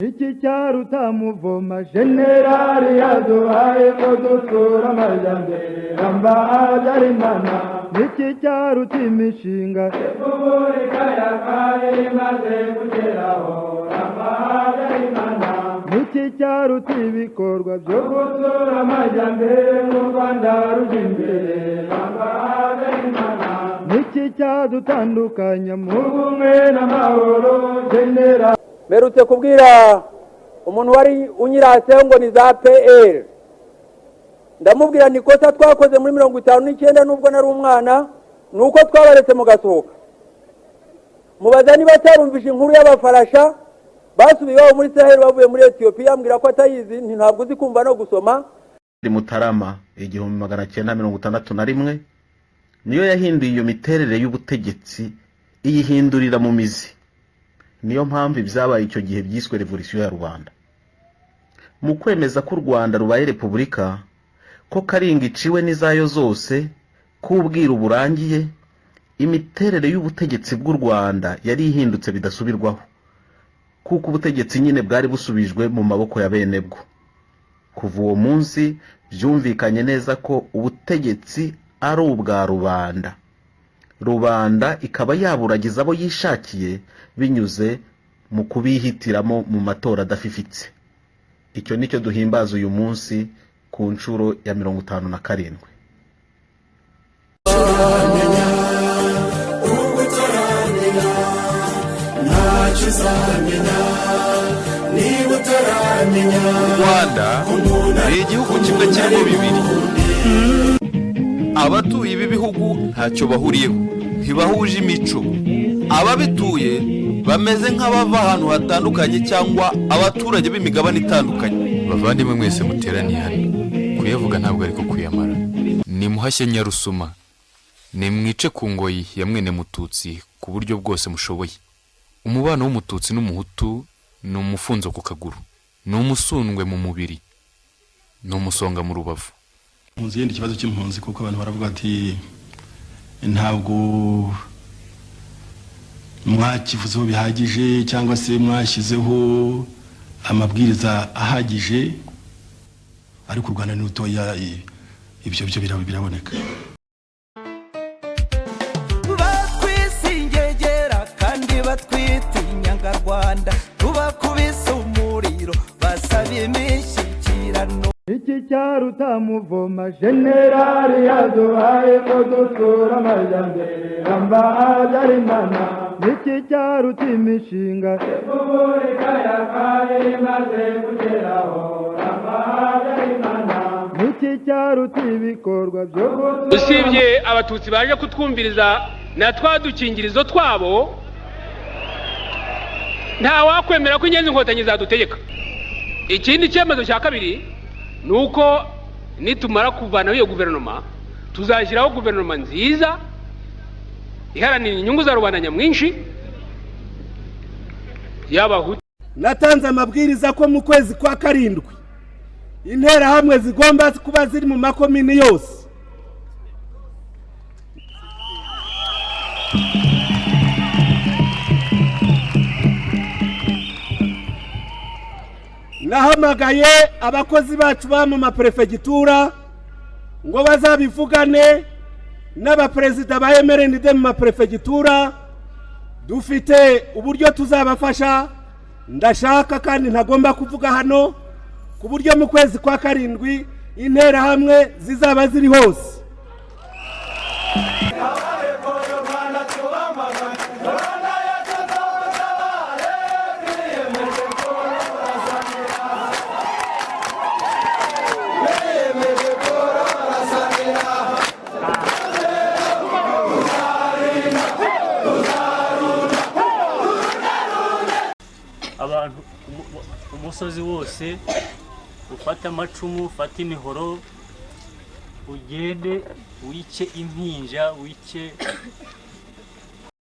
iki cyaruta muvoma generali yaduhaye ngo dutura amajyambere ramba habyarimana iki cyaruta imishinga repubulika ya kabiri imaze kugeraho ramba habyarimana iki cyaruta ibikorwa byo gutura amajyambere mu Rwanda rujya imbere ramba habyarimana iki cyadutandukanya mu bumwe n'amahoro generali. Merutse kubwira umuntu wari unyiraseho ngo ni za PL, ndamubwira ni kosa twakoze muri 59 nubwo nari umwana nuko twabaretse mu gasohoka. Mubaza niba cyarumvisha inkuru y'abafarasha basubiyeho muri Sahel bavuye muri Ethiopia, ambwira ko atayizi, ntabwo uzi kumva no gusoma. Mutarama 1961 niyo yahinduye iyo miterere y'ubutegetsi iyihindurira mu mizi. Niyo mpamvu ibyabaye icyo gihe byiswe revolution ya Rwanda. Mu kwemeza ko u Rwanda rubaye repubulika, ko karinga iciwe n'izayo zose, kubwira uburangiye, imiterere y'ubutegetsi bw'u Rwanda yari ihindutse bidasubirwaho, kuko ubutegetsi nyine bwari busubijwe mu maboko ya bene bwo. Kuva uwo munsi byumvikanye neza ko ubutegetsi ari ubwa rubanda. Rubanda ikaba yaburagiza abo yishakiye binyuze mu kubihitiramo mu matora adafifitse. Icyo nicyo duhimbaza uyu munsi ku nshuro ya 57. Rwanda ni igihugu kimwe kirimo bibiri. Abatuye ibi bihugu ntacyo bahuriyeho, ntibahuje imico. Ababituye bameze nk'abava ahantu hatandukanye cyangwa abaturage b'imigabane itandukanye. Bavandimwe mwese muteraniye hano, kuyavuga ntabwo ariko kuyamara. Ni muhashye Nyarusuma, ni mwice ku ngoyi ya mwene Mututsi ku buryo bwose mushoboye. Umubano w'Umututsi n'Umuhutu ni umufunzo ku kaguru, ni umusundwe mu mubiri, ni umusonga mu rubavu. Munzi yindi kibazo cy'impunzi kuko abantu baravuga ati ntabwo mwakivuzeho bihagije cyangwa se mwashyizeho amabwiriza ahagije, ariko u Rwanda ni rutoya, ibyo biraboneka. Batwisingegera kandi batwitinya Rwanda, tubakubise umuriro basaba imishyikirano. iki cyaruta muvoma generali yaduhaye ngo dutura amajyambere ramba habyarimana iki cyaruta imishinga repubulika ya kabiri imaze kugeraho ramba habyarimana iki cyaruta ibikorwa byo usibye abatutsi baje kutwumviriza na twadukingirizo twabo, nta wakwemera ko inyenzi inkotanyi zadutegeka. Ikindi cyemezo cya kabiri nuko nitumara kuvana iyo guverinoma tuzashyiraho guverinoma nziza iharanira inyungu za rubanda nyamwinshi y'Abahutu. Natanze amabwiriza ko mu kwezi kwa karindwi interahamwe zigomba kuba ziri mu makomini yose. Nahamagaye abakozi bacu ba mu maprefegitura ngo bazabivugane n'abaperezida ba MRND mu maprefegitura. Dufite uburyo tuzabafasha, ndashaka kandi ntagomba kuvuga hano, ku buryo mu kwezi kwa karindwi interahamwe zizaba ziri hose. Abantu umusozi wose ufata amacumu, ufata imihoro, ugende wice impinja, wice